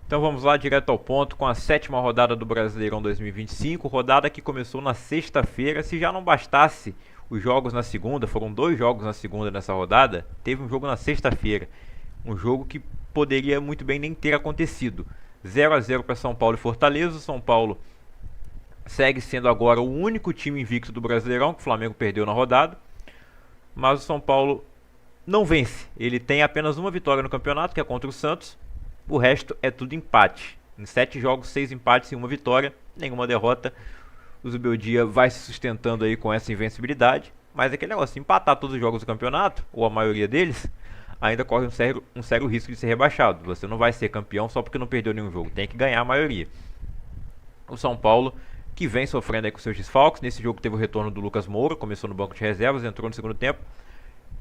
Então vamos lá direto ao ponto com a sétima rodada do Brasileirão 2025, rodada que começou na sexta-feira. Se já não bastasse os jogos na segunda, foram 2 jogos na segunda nessa rodada, teve um jogo na sexta-feira, um jogo que poderia muito bem nem ter acontecido. 0 a 0 para São Paulo e Fortaleza. O São Paulo segue sendo agora o único time invicto do Brasileirão, que o Flamengo perdeu na rodada, mas o São Paulo não vence. Ele tem apenas uma vitória no campeonato, que é contra o Santos. O resto é tudo empate. Em 7 jogos, 6 empates e 1 vitória, nenhuma derrota. O Zubeldia vai se sustentando aí com essa invencibilidade. Mas é aquele negócio, se empatar todos os jogos do campeonato, ou a maioria deles, ainda corre um sério risco de ser rebaixado. Você não vai ser campeão só porque não perdeu nenhum jogo, tem que ganhar a maioria. O São Paulo, que vem sofrendo aí com seus desfalques. Nesse jogo teve o retorno do Lucas Moura, começou no banco de reservas, entrou no segundo tempo.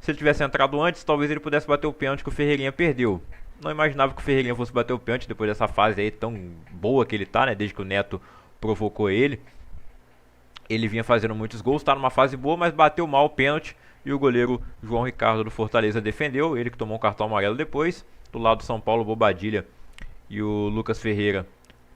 Se ele tivesse entrado antes, talvez ele pudesse bater o pênalti que o Ferreirinha perdeu. Não imaginava que o Ferreirinha fosse bater o pênalti depois dessa fase aí tão boa que ele tá, né? Desde que o Neto provocou ele. Ele vinha fazendo muitos gols, tá numa fase boa, mas bateu mal o pênalti. E o goleiro João Ricardo do Fortaleza defendeu. Ele que tomou um cartão amarelo depois. Do lado do São Paulo, o Bobadilha e o Lucas Ferreira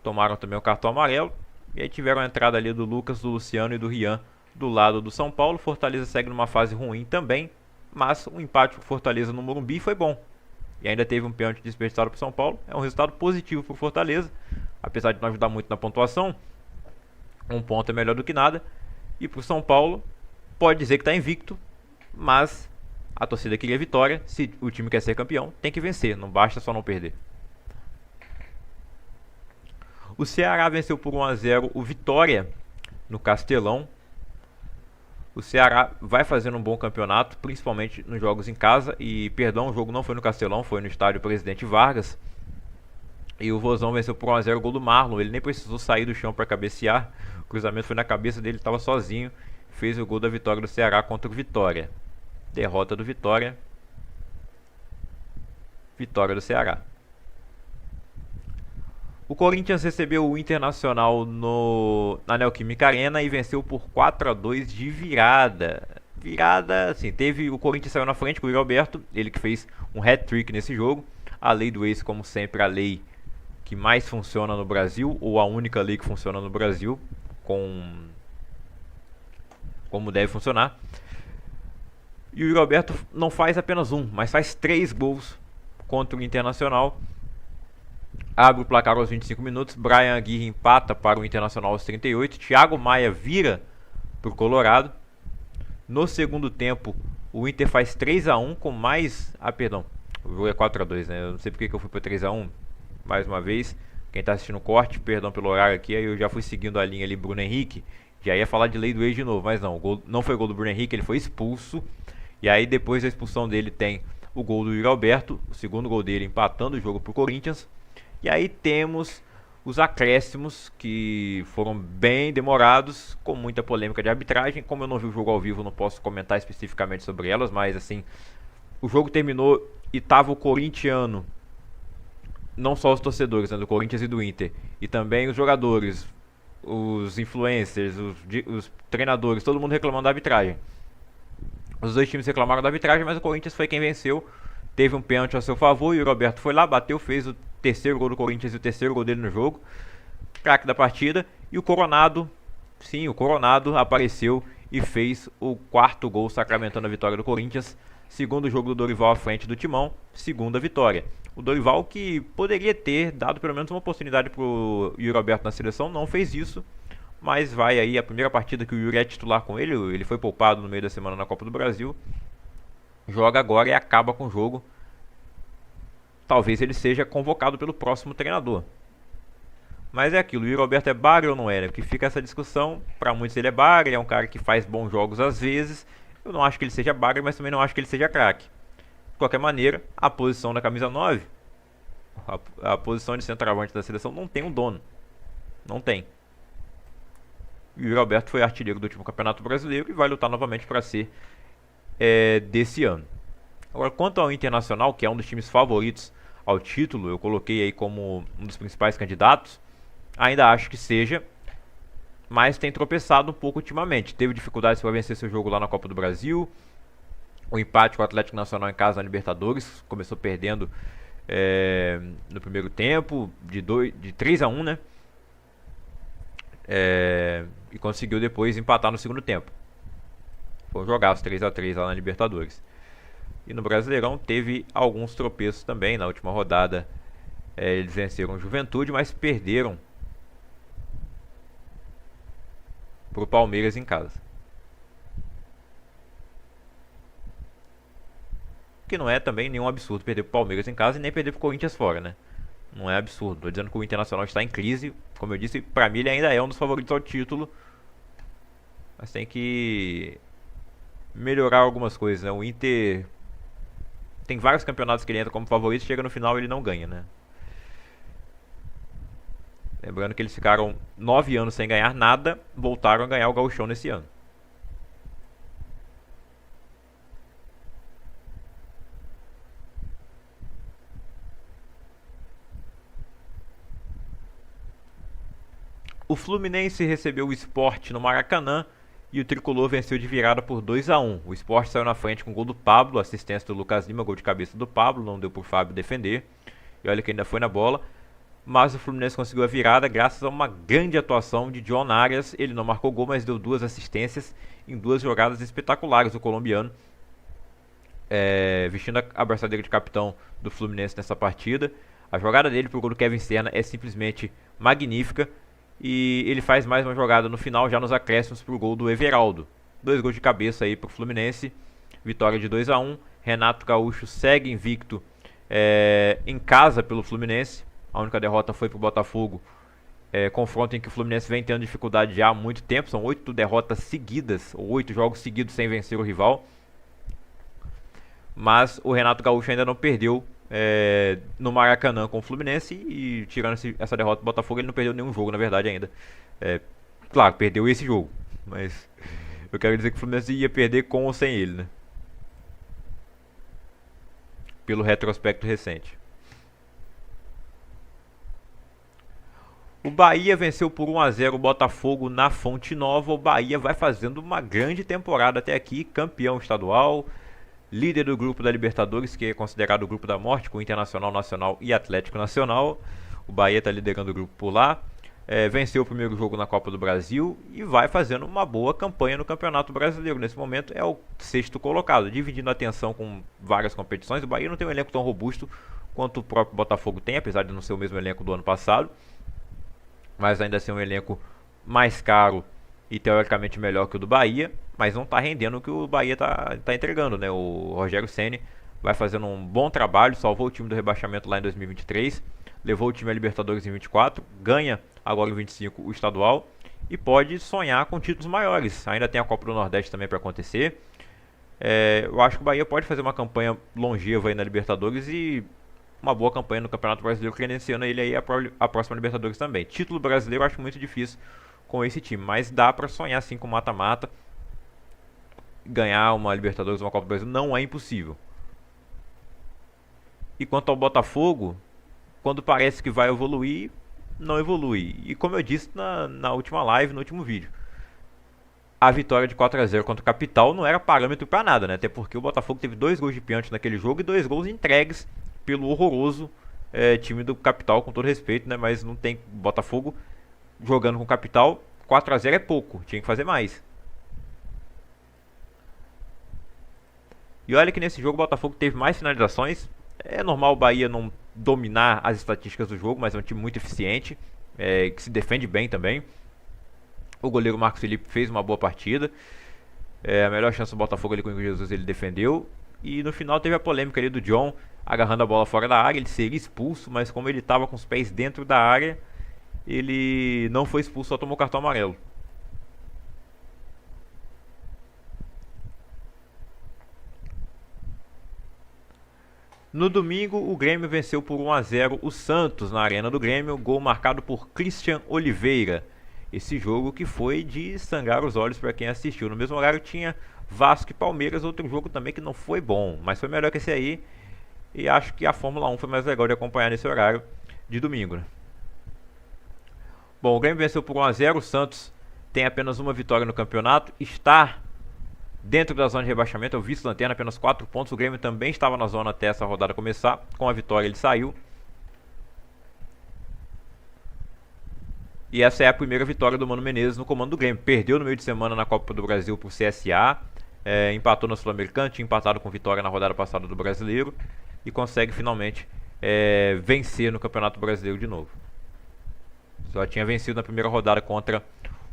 tomaram também o cartão amarelo. E aí tiveram a entrada ali do Lucas, do Luciano e do Rian do lado do São Paulo. Fortaleza segue numa fase ruim também, mas o empate com Fortaleza no Morumbi foi bom. E ainda teve um pênalti desperdiçado para o São Paulo. É um resultado positivo para o Fortaleza, apesar de não ajudar muito na pontuação. Um ponto é melhor do que nada. E para o São Paulo, pode dizer que está invicto, mas a torcida queria vitória. Se o time quer ser campeão, tem que vencer, não basta só não perder. O Ceará venceu por 1 a 0 o Vitória no Castelão. O Ceará vai fazendo um bom campeonato, principalmente nos jogos em casa. E, perdão, o jogo não foi no Castelão, foi no estádio Presidente Vargas. E o Vozão venceu por 1 a 0 o gol do Marlon. Ele nem precisou sair do chão para cabecear. O cruzamento foi na cabeça dele, estava sozinho. Fez o gol da vitória do Ceará contra o Vitória. Derrota do Vitória. Vitória do Ceará. O Corinthians recebeu o Internacional na Neoquímica Arena e venceu por 4 a 2 de virada. Virada, assim, o Corinthians saiu na frente com o Yuri Alberto, ele que fez um hat-trick nesse jogo. A lei do ex, como sempre, a lei que mais funciona no Brasil, ou a única lei que funciona no Brasil, como deve funcionar. E o Yuri Alberto não faz apenas um, mas faz 3 gols contra o Internacional. Abre o placar aos 25 minutos. Brian Aguirre empata para o Internacional aos 38. Thiago Maia vira para o Colorado. No segundo tempo, o Inter faz 3 a 1 com mais... perdão. O jogo é 4 a 2, né? Eu não sei porque que eu fui para 3 a 1. Mais uma vez. Quem está assistindo o corte, perdão pelo horário aqui. Aí eu já fui seguindo a linha ali, Bruno Henrique. Já ia falar de lei do ex de novo, mas não. Não foi gol do Bruno Henrique, ele foi expulso. E aí depois da expulsão dele tem o gol do Yuri Alberto. O segundo gol dele empatando o jogo para o Corinthians. E aí temos os acréscimos, que foram bem demorados, com muita polêmica de arbitragem. Como eu não vi o jogo ao vivo, não posso comentar especificamente sobre elas, mas assim, o jogo terminou e tava o corintiano, não só os torcedores, né, do Corinthians e do Inter, e também os jogadores, os influencers, os treinadores, todo mundo reclamando da arbitragem. Os dois times reclamaram da arbitragem, mas o Corinthians foi quem venceu. Teve um pênalti a seu favor e o Roberto foi lá, bateu, fez o terceiro gol do Corinthians e o terceiro gol dele no jogo. Craque da partida. E o Coronado, sim, o Coronado apareceu e fez o 4º gol, sacramentando a vitória do Corinthians. Segundo jogo do Dorival à frente do Timão, segunda vitória. O Dorival, que poderia ter dado pelo menos uma oportunidade para o Yuri Alberto na seleção, não fez isso. Mas vai aí a primeira partida que o Yuri é titular com ele foi poupado no meio da semana na Copa do Brasil. Joga agora e acaba com o jogo. Talvez ele seja convocado pelo próximo treinador. Mas é aquilo, o Yuri Alberto é bagre ou não é? Porque fica essa discussão. Para muitos ele é bagre, ele é um cara que faz bons jogos às vezes. Eu não acho que ele seja bagre, mas também não acho que ele seja craque. De qualquer maneira, a posição da camisa 9, a posição de centroavante da seleção, não tem um dono. Não tem. O Yuri Alberto foi artilheiro do último Campeonato Brasileiro e vai lutar novamente para ser desse ano. Agora, quanto ao Internacional, que é um dos times favoritos ao título, eu coloquei aí como um dos principais candidatos, ainda acho que seja, mas tem tropeçado um pouco ultimamente. Teve dificuldades para vencer seu jogo lá na Copa do Brasil, o empate com o Atlético Nacional em casa na Libertadores, começou perdendo no primeiro tempo, de 3-1, né? E conseguiu depois empatar no segundo tempo. Foi jogar os 3-3 lá na Libertadores. E no Brasileirão teve alguns tropeços também. Na última rodada eles venceram o Juventude, mas perderam pro Palmeiras em casa. Que não é também nenhum absurdo perder pro Palmeiras em casa e nem perder pro Corinthians fora, né? Não é absurdo. Tô dizendo que o Internacional está em crise. Como eu disse, pra mim ele ainda é um dos favoritos ao título. Mas tem que melhorar algumas coisas, né? O Inter tem vários campeonatos que ele entra como favorito, chega no final ele não ganha, né? Lembrando que eles ficaram 9 anos sem ganhar nada, voltaram a ganhar o Gauchão nesse ano. O Fluminense recebeu o Sport no Maracanã e o Tricolor venceu de virada por 2-1. O Sport saiu na frente com o gol do Pablo, assistência do Lucas Lima, gol de cabeça do Pablo, não deu pro Fábio defender. E olha que ainda foi na bola. Mas o Fluminense conseguiu a virada graças a uma grande atuação de John Arias. Ele não marcou gol, mas deu 2 assistências em 2 jogadas espetaculares, o colombiano. Vestindo a braçadeira de capitão do Fluminense nessa partida. A jogada dele pro gol do Kevin Serna é simplesmente magnífica. E ele faz mais uma jogada no final, já nos acréscimos, pro gol do Everaldo. 2 gols de cabeça aí pro Fluminense. Vitória de 2-1. Renato Gaúcho segue invicto em casa pelo Fluminense. A única derrota foi pro Botafogo. Confronto em que o Fluminense vem tendo dificuldade já há muito tempo. São 8 derrotas seguidas, ou 8 jogos seguidos sem vencer o rival. Mas o Renato Gaúcho ainda não perdeu no Maracanã com o Fluminense. E tirando essa derrota do Botafogo, ele não perdeu nenhum jogo, na verdade, ainda. Claro, perdeu esse jogo. Mas eu quero dizer que o Fluminense ia perder com ou sem ele, né? Pelo retrospecto recente. O Bahia venceu por 1-0 o Botafogo na Fonte Nova. O Bahia vai fazendo uma grande temporada até aqui, campeão estadual, líder do grupo da Libertadores, que é considerado o grupo da morte, com Internacional, Nacional e Atlético Nacional. O Bahia está liderando o grupo por lá. Venceu o primeiro jogo na Copa do Brasil e vai fazendo uma boa campanha no Campeonato Brasileiro. Nesse momento é o 6º colocado, dividindo a atenção com várias competições. O Bahia não tem um elenco tão robusto quanto o próprio Botafogo tem, apesar de não ser o mesmo elenco do ano passado. Mas ainda assim um elenco mais caro e teoricamente melhor que o do Bahia, mas não está rendendo o que o Bahia está entregando, né? O Rogério Ceni vai fazendo um bom trabalho, salvou o time do rebaixamento lá em 2023, levou o time a Libertadores em 24, ganha agora em 25 o estadual e pode sonhar com títulos maiores. Ainda tem a Copa do Nordeste também para acontecer. Eu acho que o Bahia pode fazer uma campanha longeva aí na Libertadores e uma boa campanha no Campeonato Brasileiro, credenciando ele aí a próxima Libertadores também. Título brasileiro eu acho muito difícil com esse time, mas dá pra sonhar sim com mata-mata. Ganhar uma Libertadores, uma Copa do Brasil não é impossível. E quanto ao Botafogo, quando parece que vai evoluir, não evolui. E como eu disse na última live, no último vídeo, a vitória de 4-0 contra o Capital não era parâmetro pra nada, né? Até porque o Botafogo teve 2 gols de pênalti naquele jogo e 2 gols entregues pelo horroroso time do Capital, com todo respeito, né? Mas não tem Botafogo jogando com o Capital. 4-0 é pouco, tinha que fazer mais. E olha que nesse jogo o Botafogo teve mais finalizações. É normal o Bahia não dominar as estatísticas do jogo, mas é um time muito eficiente, que se defende bem também. O goleiro Marcos Felipe fez uma boa partida. A melhor chance do Botafogo ali com o Igor Jesus ele defendeu. E no final teve a polêmica ali do John agarrando a bola fora da área. Ele seria expulso, mas como ele estava com os pés dentro da área, ele não foi expulso, só tomou cartão amarelo. No domingo, o Grêmio venceu por 1-0 o Santos na Arena do Grêmio, gol marcado por Christian Oliveira. Esse jogo que foi de sangrar os olhos para quem assistiu. No mesmo horário tinha Vasco e Palmeiras, outro jogo também que não foi bom, mas foi melhor que esse aí. E acho que a Fórmula 1 foi mais legal de acompanhar nesse horário de domingo, né? Bom, o Grêmio venceu por 1-0, o Santos tem apenas uma vitória no campeonato, está dentro da zona de rebaixamento, é o vice-lanterna, apenas 4 pontos. O Grêmio também estava na zona até essa rodada começar. Com a vitória ele saiu. E essa é a primeira vitória do Mano Menezes no comando do Grêmio. Perdeu no meio de semana na Copa do Brasil por CSA. Empatou na Sul-Americana, tinha empatado com vitória na rodada passada do Brasileiro. E consegue finalmente vencer no Campeonato Brasileiro de novo. Só tinha vencido na primeira rodada contra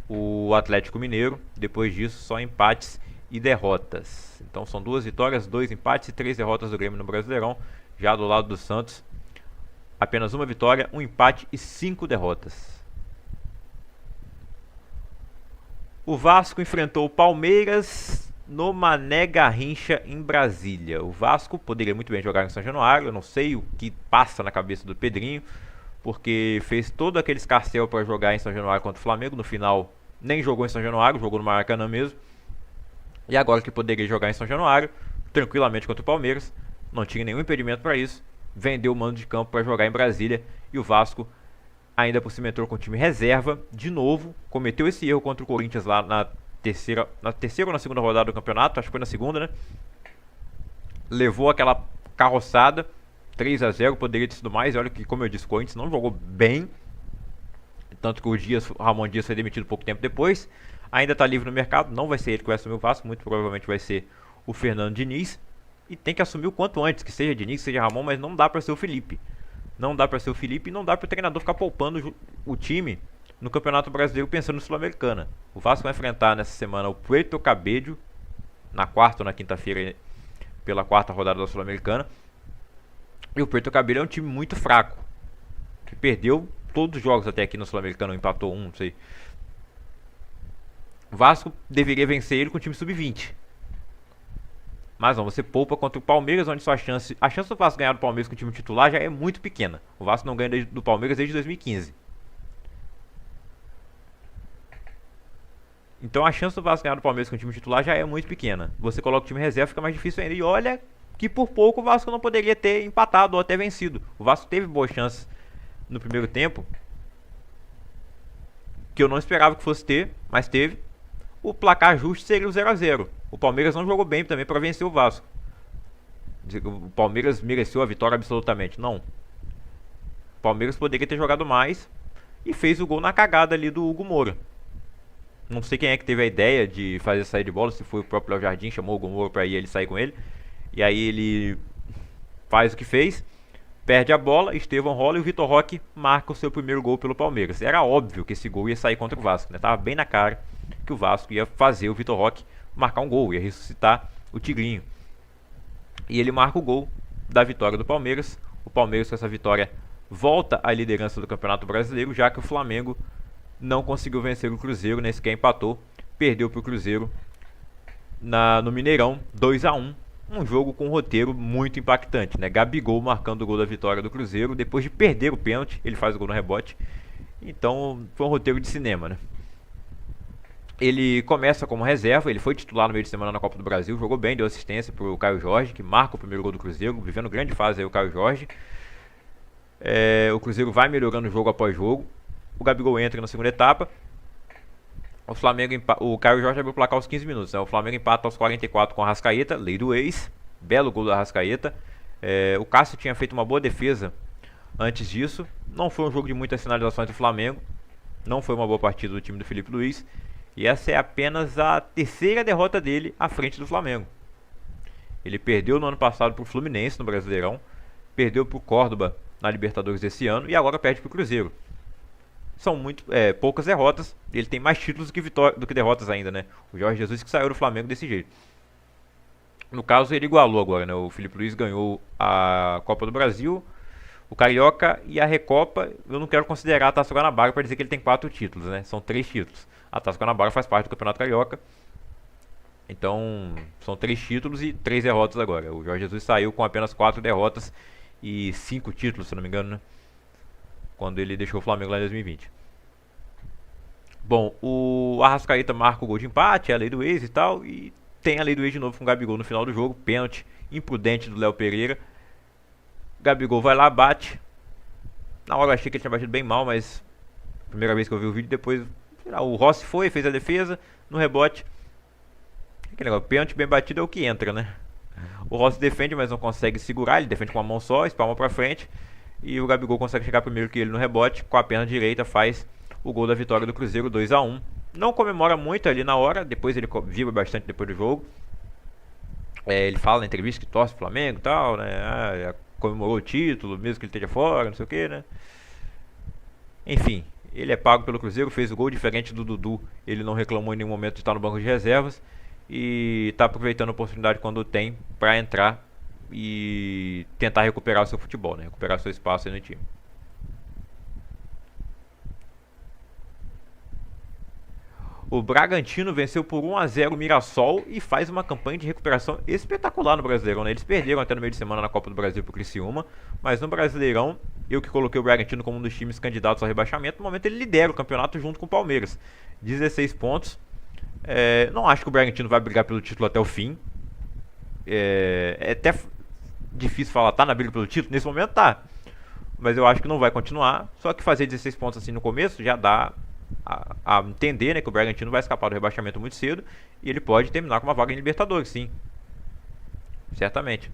o Atlético Mineiro. Depois disso, só empates e derrotas. Então são 2 vitórias, 2 empates e 3 derrotas do Grêmio no Brasileirão. Já do lado do Santos, apenas 1 vitória, 1 empate e 5 derrotas. O Vasco enfrentou o Palmeiras no Mané Garrincha em Brasília. O Vasco poderia muito bem jogar em São Januário. Eu não sei o que passa na cabeça do Pedrinho, porque fez todo aquele escarcéu para jogar em São Januário contra o Flamengo. No final nem jogou em São Januário, jogou no Maracanã mesmo. E agora que poderia jogar em São Januário, tranquilamente contra o Palmeiras, não tinha nenhum impedimento para isso, vendeu o mando de campo para jogar em Brasília. E o Vasco ainda por cima entrou com o time reserva, de novo, cometeu esse erro contra o Corinthians lá na terceira ou na segunda rodada do campeonato, acho que foi na segunda, né? Levou aquela carroçada, 3-0, poderia ter sido mais. E olha que, como eu disse, o Corinthians não jogou bem, tanto que o Ramon Dias foi demitido pouco tempo depois. Ainda está livre no mercado, não vai ser ele que vai assumir o Vasco, muito provavelmente vai ser o Fernando Diniz. E tem que assumir o quanto antes, que seja Diniz, que seja Ramon, mas não dá para ser o Felipe. Não dá para ser o Felipe e não dá para o treinador ficar poupando o time no Campeonato Brasileiro pensando no Sul-Americana. O Vasco vai enfrentar nessa semana o Puerto Cabello, na quarta ou na quinta-feira, pela 4ª rodada da Sul-Americana. E o Puerto Cabello é um time muito fraco, que perdeu todos os jogos até aqui no Sul-Americano, empatou um, não sei. O Vasco deveria vencer ele com o time sub-20. Mas não, você poupa contra o Palmeiras, onde a chance do Vasco ganhar do Palmeiras com o time titular já é muito pequena. O Vasco não ganha do Palmeiras desde 2015. Então a chance do Vasco ganhar do Palmeiras com o time titular já é muito pequena. Você coloca o time reserva, fica mais difícil ainda. E olha que por pouco o Vasco não poderia ter empatado ou até vencido. O Vasco teve boas chances no primeiro tempo, que eu não esperava que fosse ter, mas teve. O placar justo seria o 0-0. O Palmeiras não jogou bem também para vencer o Vasco. O Palmeiras mereceu a vitória absolutamente. Não. O Palmeiras poderia ter jogado mais e fez o gol na cagada ali do Hugo Moura. Não sei quem é que teve a ideia de fazer sair de bola, se foi o próprio Léo Jardim, chamou o Hugo Moura para ir ele sair com ele. E aí ele faz o que fez, perde a bola, Estevão rola e o Vitor Roque marca o seu primeiro gol pelo Palmeiras. Era óbvio que esse gol ia sair contra o Vasco, né? Tava bem na cara que o Vasco ia fazer o Vitor Roque marcar um gol, ia ressuscitar o Tigrinho. E ele marca o gol da vitória do Palmeiras. O Palmeiras com essa vitória volta à liderança do Campeonato Brasileiro, já que o Flamengo não conseguiu vencer o Cruzeiro, nem sequer empatou, perdeu para o Cruzeiro no Mineirão, 2-1. Um jogo com um roteiro muito impactante, né? Gabigol marcando o gol da vitória do Cruzeiro, depois de perder o pênalti, ele faz o gol no rebote. Então foi um roteiro de cinema, né? Ele começa como reserva, ele foi titular no meio de semana na Copa do Brasil, jogou bem, deu assistência pro Caio Jorge, que marca o primeiro gol do Cruzeiro, vivendo grande fase aí o Caio Jorge. O Cruzeiro vai melhorando jogo após jogo. O Gabigol entra na segunda etapa. O Caio Jorge abriu o placar aos 15 minutos, né? O Flamengo empata aos 44 com a Arrascaeta, lei do ex, belo gol da Arrascaeta. O Cássio tinha feito uma boa defesa antes disso. Não foi um jogo de muitas finalizações do Flamengo, não foi uma boa partida do time do Felipe Luiz. E essa é apenas a terceira derrota dele à frente do Flamengo. Ele perdeu no ano passado para o Fluminense no Brasileirão, perdeu para o Córdoba na Libertadores desse ano e agora perde para o Cruzeiro. São muito poucas derrotas. Ele tem mais títulos do que derrotas ainda, né? O Jorge Jesus que saiu do Flamengo desse jeito. No caso, ele igualou agora, né? O Felipe Luiz ganhou a Copa do Brasil, o Carioca e a Recopa. Eu não quero considerar a Taça Guanabara para dizer que ele tem 4 títulos, né? São 3 títulos. A Taça Guanabara faz parte do Campeonato Carioca. Então, são 3 títulos e 3 derrotas agora. O Jorge Jesus saiu com apenas 4 derrotas e 5 títulos, se não me engano, né? Quando ele deixou o Flamengo lá em 2020. Bom, o Arrascaeta marca o gol de empate, é a lei do ex e tal. E tem a lei do ex de novo com o Gabigol no final do jogo. Pênalti imprudente do Léo Pereira. Gabigol vai lá, bate. Na hora eu achei que ele tinha batido bem mal, mas primeira vez que eu vi o vídeo, depois o Rossi fez a defesa no rebote. aquele negócio, pênalti bem batido é o que entra, né? O Rossi defende, mas não consegue segurar, ele defende com uma mão só, espalma pra frente. E o Gabigol consegue chegar primeiro que ele no rebote, com a perna direita faz o gol da vitória do Cruzeiro, 2-1. Não comemora muito ali na hora, depois ele vibra bastante depois do jogo. Ele fala na entrevista que torce pro Flamengo e tal, né? Comemorou o título, mesmo que ele esteja fora, não sei o que, né? Enfim, ele é pago pelo Cruzeiro, fez o gol diferente do Dudu. Ele não reclamou em nenhum momento de estar no banco de reservas. E está aproveitando a oportunidade quando tem para entrar e tentar recuperar o seu futebol, né? Recuperar seu espaço aí no time. O Bragantino venceu por 1-0 o Mirassol e faz uma campanha de recuperação espetacular no Brasileirão, né? Eles perderam até no meio de semana na Copa do Brasil pro Criciúma, mas no Brasileirão, eu que coloquei o Bragantino como um dos times candidatos ao rebaixamento, no momento ele lidera o campeonato junto com o Palmeiras. 16 pontos. Não acho que o Bragantino vai brigar pelo título até o fim. É até difícil falar, tá na briga pelo título? Nesse momento tá. Mas eu acho que não vai continuar. Só que fazer 16 pontos assim no começo já dá a entender, né, que o Bragantino vai escapar do rebaixamento muito cedo. E ele pode terminar com uma vaga em Libertadores, sim. Certamente.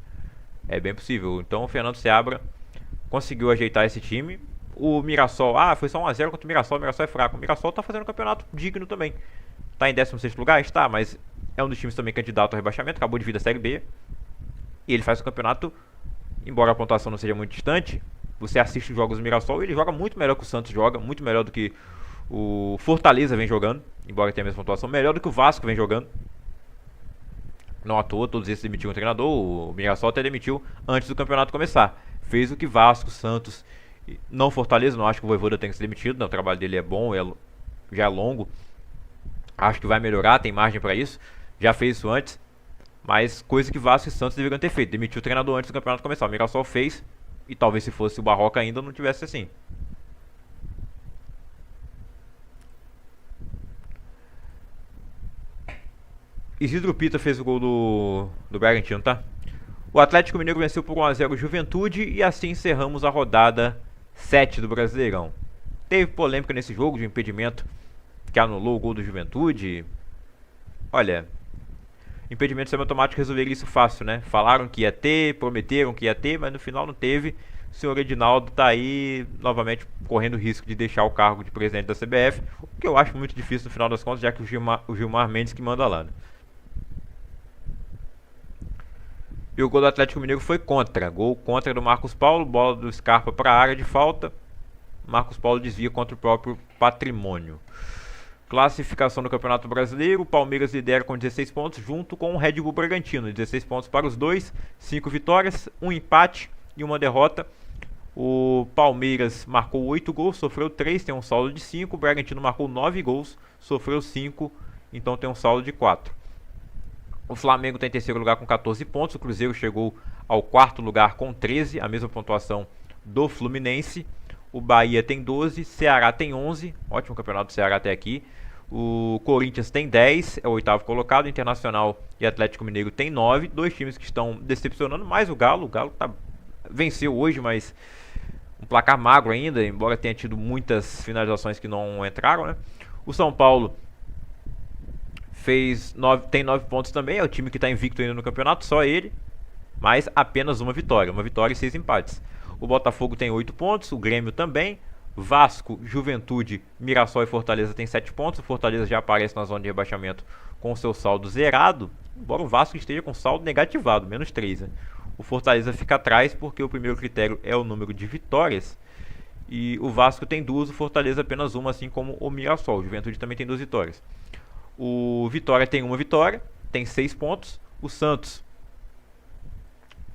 É bem possível. Então o Fernando Seabra conseguiu ajeitar esse time. O Mirassol, foi só 1-0 contra o Mirassol é fraco. O Mirassol tá fazendo um campeonato digno também. Tá em 16º lugar? Está, mas é um dos times também candidato ao rebaixamento, acabou de vir da Série B. E ele faz o campeonato, embora a pontuação não seja muito distante, você assiste os jogos do Mirassol e ele joga muito melhor que o Santos joga, muito melhor do que o Fortaleza vem jogando, embora tenha a mesma pontuação, melhor do que o Vasco vem jogando. Não à toa, todos esses demitiram o treinador, o Mirassol até demitiu antes do campeonato começar. Fez o que Vasco, Santos, não Fortaleza, não acho que o Vojvoda tenha que ser demitido, não, o trabalho dele é bom, já é longo. Acho que vai melhorar, tem margem para isso. Já fez isso antes. Mas coisa que Vasco e Santos deveriam ter feito. Demitiu o treinador antes do campeonato começar. O Mirassol fez. E talvez se fosse o Barroca ainda não tivesse assim. Isidro Pita fez o gol do Bragantino, tá? O Atlético Mineiro venceu por 1-0 o Juventude. E assim encerramos a rodada 7 do Brasileirão. Teve polêmica nesse jogo de impedimento que anulou o gol do Juventude. Olha, impedimento semiautomático resolveria isso fácil, né? Falaram que ia ter, prometeram que ia ter, mas no final não teve. O senhor Edinaldo tá aí novamente correndo o risco de deixar o cargo de presidente da CBF, o que eu acho muito difícil no final das contas, já que o Gilmar Mendes que manda lá, né? E o gol do Atlético Mineiro foi contra. Gol contra do Marcos Paulo, bola do Scarpa para a área de falta. Marcos Paulo desvia contra o próprio Patrimônio. Classificação do Campeonato Brasileiro, o Palmeiras lidera com 16 pontos, junto com o Red Bull Bragantino. 16 pontos para os dois, 5 vitórias, 1 empate e 1 derrota. O Palmeiras marcou 8 gols, sofreu 3, tem um saldo de 5. O Bragantino marcou 9 gols, sofreu 5, então tem um saldo de 4. O Flamengo está em terceiro lugar com 14 pontos, o Cruzeiro chegou ao quarto lugar com 13, a mesma pontuação do Fluminense. O Bahia tem 12, Ceará tem 11, ótimo campeonato do Ceará até aqui. O Corinthians tem 10, é o oitavo colocado. Internacional e Atlético Mineiro tem 9, dois times que estão decepcionando, mais o Galo. O Galo venceu hoje, mas um placar magro ainda, embora tenha tido muitas finalizações que não entraram, né? O São Paulo tem 9 pontos também, é o time que está invicto ainda no campeonato, só ele, mas apenas uma vitória e 6 empates. O Botafogo tem 8 pontos, o Grêmio também. Vasco, Juventude, Mirassol e Fortaleza tem 7 pontos. O Fortaleza já aparece na zona de rebaixamento com seu saldo zerado, embora o Vasco esteja com saldo negativado, menos 3. Né? O Fortaleza fica atrás porque o primeiro critério é o número de vitórias. E o Vasco tem 2, o Fortaleza apenas 1, assim como o Mirassol. O Juventude também tem 2 vitórias. O Vitória tem 1 vitória, tem 6 pontos. O Santos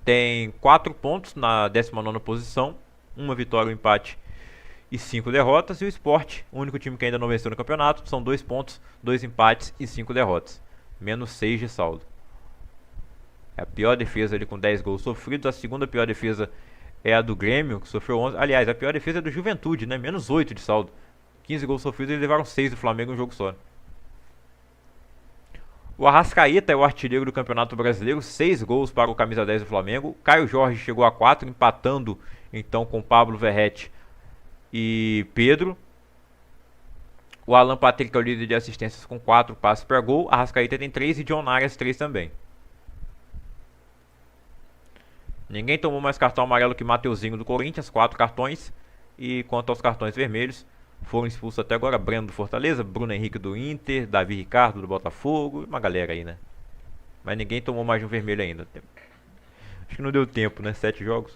tem 4 pontos na 19ª posição, 1 vitória, 1 empate e 5 derrotas. E o Sport, o único time que ainda não venceu no campeonato, são 2 pontos, 2 empates e 5 derrotas, menos 6 de saldo. É a pior defesa ali com 10 gols sofridos. A segunda pior defesa é a do Grêmio, que sofreu 11. Aliás, a pior defesa é do Juventude, né? Menos 8 de saldo. 15 gols sofridos e eles levaram 6 do Flamengo em um jogo só. O Arrascaeta é o artilheiro do Campeonato Brasileiro, 6 gols para o camisa 10 do Flamengo. Caio Jorge chegou a 4, empatando então com Pablo Verratti e Pedro. O Alan Patrick é o líder de assistências com 4 passes per gol. Arrascaeta tem 3 e John Arias 3 também. Ninguém tomou mais cartão amarelo que Mateuzinho do Corinthians, 4 cartões. E quanto aos cartões vermelhos, foram expulsos até agora Breno do Fortaleza, Bruno Henrique do Inter, Davi Ricardo do Botafogo, uma galera aí, né? Mas ninguém tomou mais de um vermelho ainda. Acho que não deu tempo, né? 7 jogos.